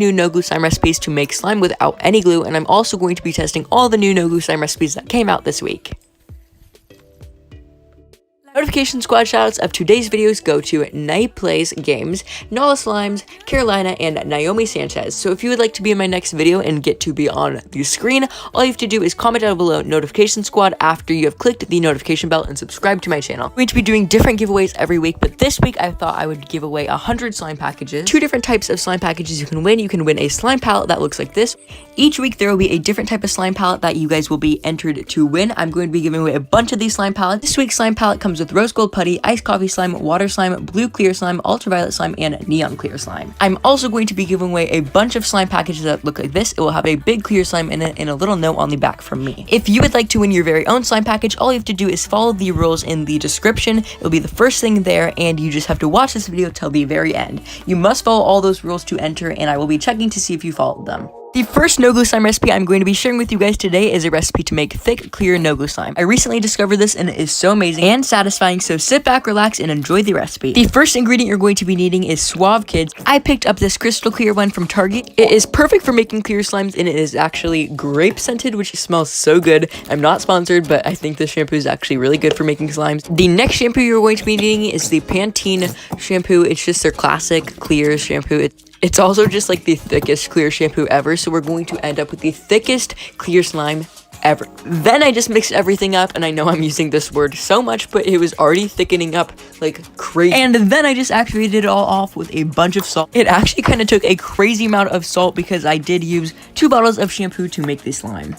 new no glue slime recipes to make slime without any glue, and I'm also going to be testing all the new no glue slime recipes that came out this week. Notification squad shoutouts of today's videos go to Night Plays Games, Nala Slimes, Carolina, and Naomi Sanchez. So if you would like to be in my next video and get to be on the screen, all you have to do is comment down below Notification Squad after you have clicked the notification bell and subscribe to my channel. I'm going to be doing different giveaways every week, but this week I thought I would give away 100 slime packages. 2 different types of slime packages you can win. You can win a slime palette that looks like this. Each week there will be a different type of slime palette that you guys will be entered to win. I'm going to be giving away a bunch of these slime palettes. This week's slime palette comes with rose gold putty, ice coffee slime, water slime, blue clear slime, ultraviolet slime, and neon clear slime. I'm also going to be giving away a bunch of slime packages that look like this. It will have a big clear slime in it and a little note on the back from me. If you would like to win your very own slime package, all you have to do is follow the rules in the description. It'll be the first thing there, and you just have to watch this video till the very end. You must follow all those rules to enter, and I will be checking to see if you followed them. The first no glue slime recipe I'm going to be sharing with you guys today is a recipe to make thick, clear no glue slime. I recently discovered this and it is so amazing and satisfying, so sit back, relax, and enjoy the recipe. The first ingredient you're going to be needing is Suave Kids. I picked up this crystal clear one from Target. It is perfect for making clear slimes, and it is actually grape scented, which smells so good. I'm not sponsored, but I think this shampoo is actually really good for making slimes. The next shampoo you're going to be needing is the Pantene shampoo. It's just their classic clear shampoo. It's also just like the thickest clear shampoo ever, so we're going to end up with the thickest clear slime ever. Then I just mixed everything up, and I know I'm using this word so much, but it was already thickening up like crazy. And then I just activated it all off with a bunch of salt. It actually kind of took a crazy amount of salt because I did use 2 bottles of shampoo to make this slime.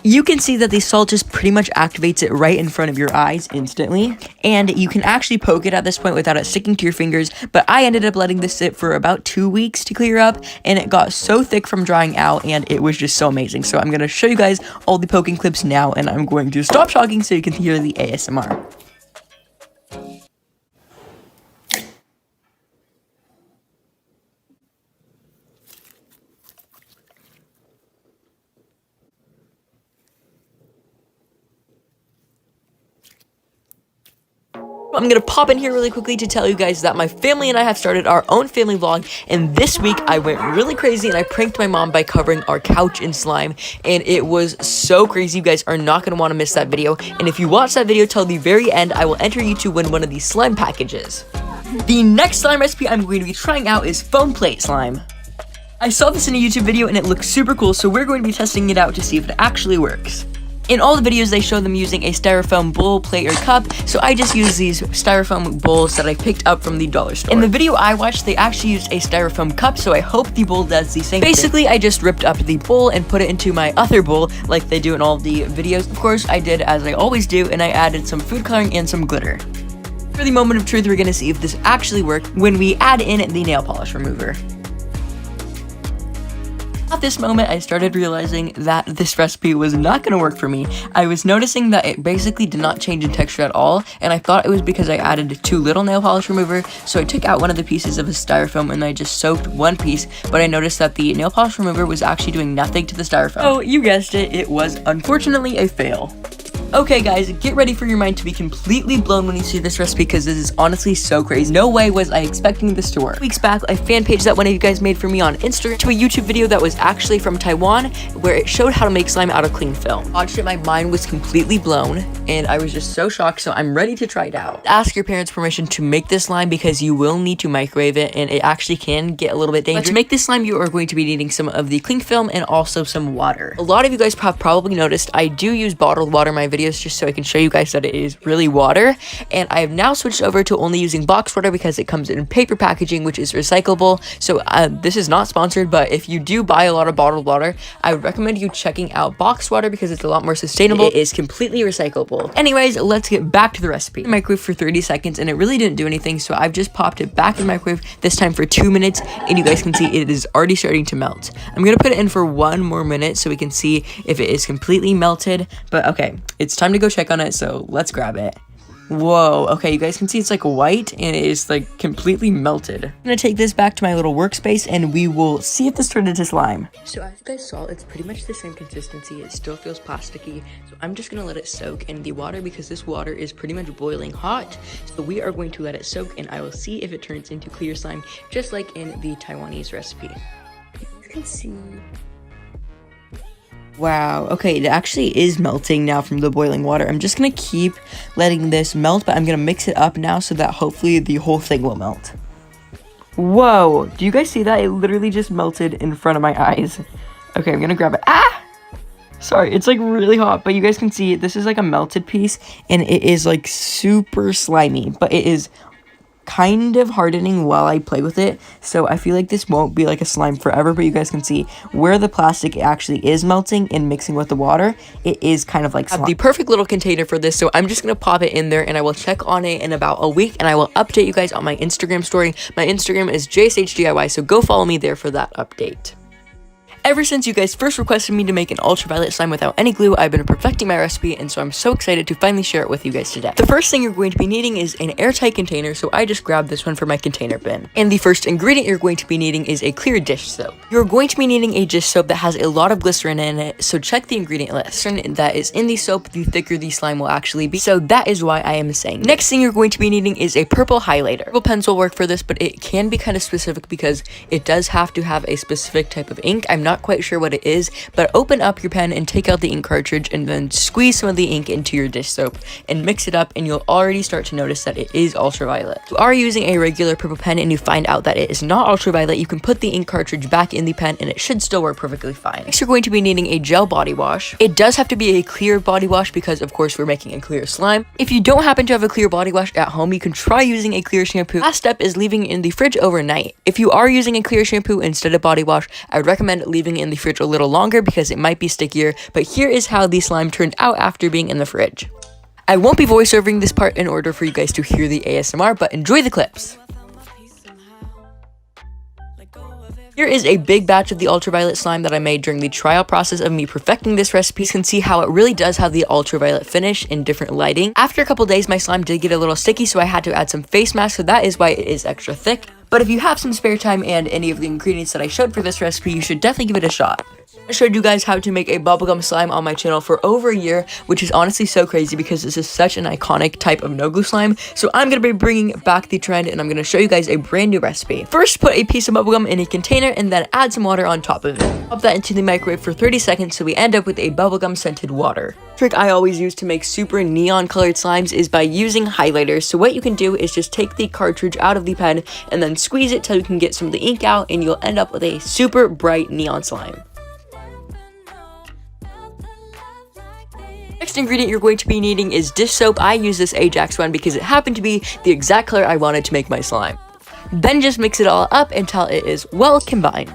You can see that the salt just pretty much activates it right in front of your eyes instantly, and you can actually poke it at this point without it sticking to your fingers, but I ended up letting this sit for about 2 weeks to clear up, and it got so thick from drying out, and it was just so amazing. So I'm going to show you guys all the poking clips now, and I'm going to stop talking so you can hear the ASMR. I'm gonna pop in here really quickly to tell you guys that my family and I have started our own family vlog, and this week I went really crazy and I pranked my mom by covering our couch in slime, and it was so crazy. You guys are not gonna want to miss that video, and if you watch that video till the very end, I will enter you to win one of these slime packages. The next slime recipe I'm going to be trying out is foam plate slime. I saw this in a YouTube video and it looks super cool, so we're going to be testing it out to see if it actually works. In all the videos, they show them using a styrofoam bowl, plate, or cup, so I just use these styrofoam bowls that I picked up from the dollar store. In the video I watched, they actually used a styrofoam cup, so I hope the bowl does the same thing. Basically, I just ripped up the bowl and put it into my other bowl, like they do in all the videos. Of course, I did as I always do, and I added some food coloring and some glitter. For the moment of truth, we're gonna see if this actually worked when we add in the nail polish remover. At this moment, I started realizing that this recipe was not going to work for me. I was noticing that it basically did not change in texture at all, and I thought it was because I added too little nail polish remover, so I took out one of the pieces of the styrofoam and I just soaked one piece, but I noticed that the nail polish remover was actually doing nothing to the styrofoam. Oh, you guessed it, it was unfortunately a fail. Okay guys, get ready for your mind to be completely blown when you see this recipe, because this is honestly so crazy. No way was I expecting this to work. Weeks back, a fan page that one of you guys made for me on Instagram to a YouTube video that was actually from Taiwan, where it showed how to make slime out of cling film. Watched it, my mind was completely blown, and I was just so shocked, so I'm ready to try it out. Ask your parents' permission to make this slime because you will need to microwave it, and it actually can get a little bit dangerous. But to make this slime, you are going to be needing some of the cling film and also some water. A lot of you guys have probably noticed I do use bottled water in my videos just so I can show you guys that it is really water, and I have now switched over to only using box water because it comes in paper packaging, which is recyclable. So this is not sponsored, but if you do buy a lot of bottled water, I would recommend you checking out box water because it's a lot more sustainable. It is completely recyclable. Anyways, let's get back to the recipe. Microwave for 30 seconds and it really didn't do anything, so I've just popped it back in the microwave, this time for 2 minutes, and you guys can see it is already starting to melt. I'm gonna put it in for 1 more minute so we can see if it is completely melted, but okay, it's time to go check on it, so let's grab it. Whoa, okay, you guys can see it's like white and it is like completely melted. I'm gonna take this back to my little workspace and we will see if this turned into slime. So as you guys saw, it's pretty much the same consistency. It still feels plasticky. So I'm just gonna let it soak in the water because this water is pretty much boiling hot. So we are going to let it soak and I will see if it turns into clear slime, just like in the Taiwanese recipe. You can see. Wow, okay, it actually is melting now from the boiling water. I'm just gonna keep letting this melt, but I'm gonna mix it up now so that hopefully the whole thing will melt. Whoa, do you guys see that? It literally just melted in front of my eyes. Okay, I'm gonna grab it. Ah! Sorry, it's like really hot, but you guys can see this is like a melted piece, and it is like super slimy, but it is kind of hardening while I play with it, so I feel like this won't be like a slime forever, but you guys can see where the plastic actually is melting and mixing with the water, it is kind of like slime. I have the perfect little container for this, so I'm just gonna pop it in there and I will check on it in about a week and I will update you guys on my Instagram story. My Instagram is JSHDIY, so go follow me there for that update. Ever since you guys first requested me to make an ultraviolet slime without any glue, I've been perfecting my recipe, and so I'm so excited to finally share it with you guys today. The first thing you're going to be needing is an airtight container, so I just grabbed this one for my container bin. And the first ingredient you're going to be needing is a clear dish soap. You're going to be needing a dish soap that has a lot of glycerin in it, so check the ingredient list. And that is in the soap, the thicker the slime will actually be, so that is why I am saying. Next thing you're going to be needing is a purple highlighter. Purple pens will work for this, but it can be kind of specific because it does have to have a specific type of ink. I'm not quite sure what it is, but open up your pen and take out the ink cartridge and then squeeze some of the ink into your dish soap and mix it up, and you'll already start to notice that it is ultraviolet. If you are using a regular purple pen and you find out that it is not ultraviolet, you can put the ink cartridge back in the pen and it should still work perfectly fine. Next, you're going to be needing a gel body wash. It does have to be a clear body wash because of course we're making a clear slime. If you don't happen to have a clear body wash at home, you can try using a clear shampoo. Last step is leaving it in the fridge overnight. If you are using a clear shampoo instead of body wash, I would recommend leaving it in the fridge a little longer because it might be stickier, but here is how the slime turned out after being in the fridge. I won't be voiceovering this part in order for you guys to hear the ASMR, but enjoy the clips. Here is a big batch of the ultraviolet slime that I made during the trial process of me perfecting this recipe. You can see how it really does have the ultraviolet finish in different lighting. After a couple days, my slime did get a little sticky, so I had to add some face mask, so that is why it is extra thick. But if you have some spare time and any of the ingredients that I showed for this recipe, you should definitely give it a shot. I showed you guys how to make a bubblegum slime on my channel for over a year, which is honestly so crazy because this is such an iconic type of no glue slime. So I'm going to be bringing back the trend and I'm going to show you guys a brand new recipe. First, put a piece of bubblegum in a container and then add some water on top of it. Pop that into the microwave for 30 seconds so we end up with a bubblegum scented water. The trick I always use to make super neon colored slimes is by using highlighters. So what you can do is just take the cartridge out of the pen and then squeeze it till you can get some of the ink out, and you'll end up with a super bright neon slime. Next ingredient you're going to be needing is dish soap. I use this Ajax one because it happened to be the exact color I wanted to make my slime. Then just mix it all up until it is well combined.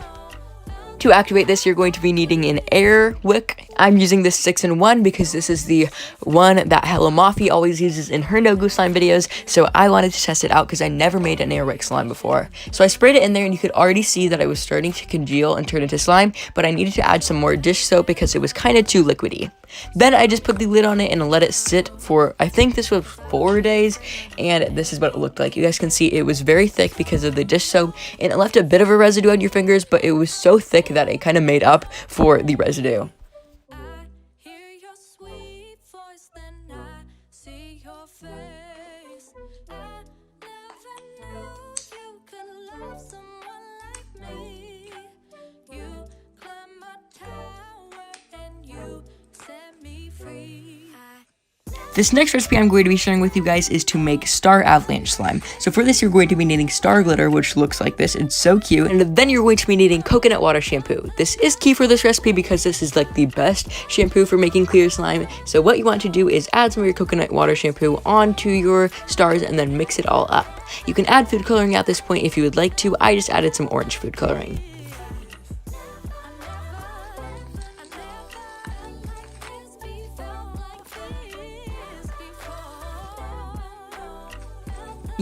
To activate this, you're going to be needing an air wick. I'm using this 6-in-1 because this is the one that Hello Mafi always uses in her no glue slime videos, so I wanted to test it out because I never made an air wick slime before. So I sprayed it in there and you could already see that I was starting to congeal and turn into slime, but I needed to add some more dish soap because it was kind of too liquidy. Then I just put the lid on it and let it sit for, I think this was 4 days, and this is what it looked like. You guys can see it was very thick because of the dish soap, and it left a bit of a residue on your fingers, but it was so thick that it kind of made up for the residue. This next recipe I'm going to be sharing with you guys is to make star avalanche slime. So for this, you're going to be needing star glitter, which looks like this. It's so cute. And then you're going to be needing coconut water shampoo. This is key for this recipe because this is like the best shampoo for making clear slime. So what you want to do is add some of your coconut water shampoo onto your stars and then mix it all up. You can add food coloring at this point if you would like to. I just added some orange food coloring.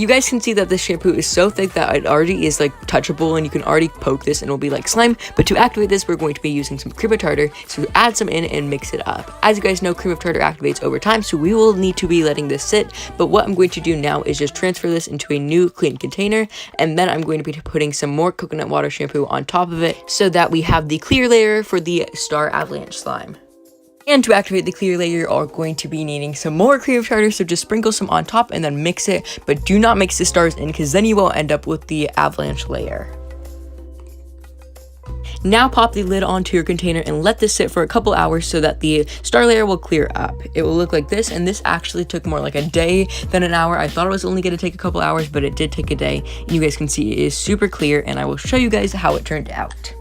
You guys can see that this shampoo is so thick that it already is like touchable, and you can already poke this and it'll be like slime. But to activate this, we're going to be using some cream of tartar, so add some in and mix it up. As you guys know, cream of tartar activates over time, so we will need to be letting this sit. But what I'm going to do now is just transfer this into a new clean container, and then I'm going to be putting some more coconut water shampoo on top of it so that we have the clear layer for the Star Avalanche slime. And to activate the clear layer, you're going to be needing some more cream of tartar, so just sprinkle some on top and then mix it, but do not mix the stars in because then you will end up with the avalanche layer. Now pop the lid onto your container and let this sit for a couple hours so that the star layer will clear up. It will look like this, and this actually took more like a day than an hour. I thought it was only going to take a couple hours, but it did take a day, and you guys can see it is super clear, and I will show you guys how it turned out.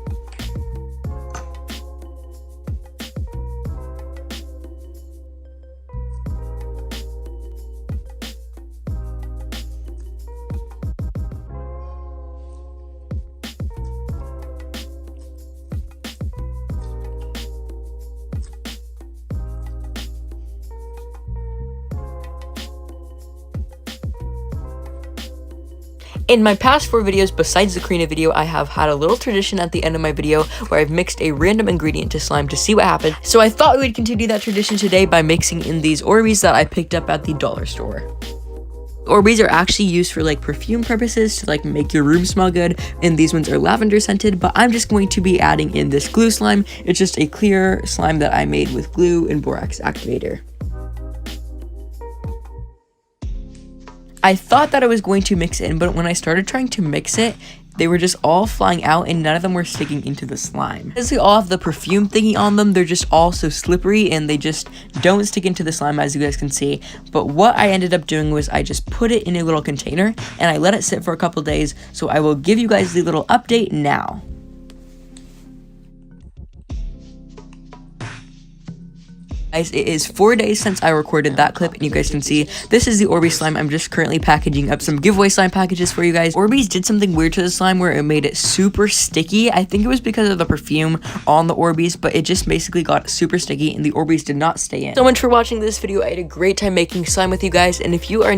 In my past 4 videos, besides the Karina video, I have had a little tradition at the end of my video where I've mixed a random ingredient to slime to see what happens. So I thought we'd continue that tradition today by mixing in these Orbeez that I picked up at the dollar store. Orbeez are actually used for like perfume purposes to like make your room smell good, and these ones are lavender scented, but I'm just going to be adding in this glue slime. It's just a clear slime that I made with glue and borax activator. I thought that I was going to mix it in, but when I started trying to mix it, they were just all flying out and none of them were sticking into the slime. Because they all have the perfume thingy on them, they're just all so slippery and they just don't stick into the slime, as you guys can see. But what I ended up doing was I just put it in a little container and I let it sit for a couple days, so I will give you guys the little update now. Guys, it is 4 days since I recorded that clip, and you guys can see this is the Orbeez slime. I'm just currently packaging up some giveaway slime packages for you guys. Orbeez did something weird to the slime where it made it super sticky. I think it was because of the perfume on the Orbeez, but it just basically got super sticky and the Orbeez did not stay in. So much for watching this video. I had a great time making slime with you guys, and if you are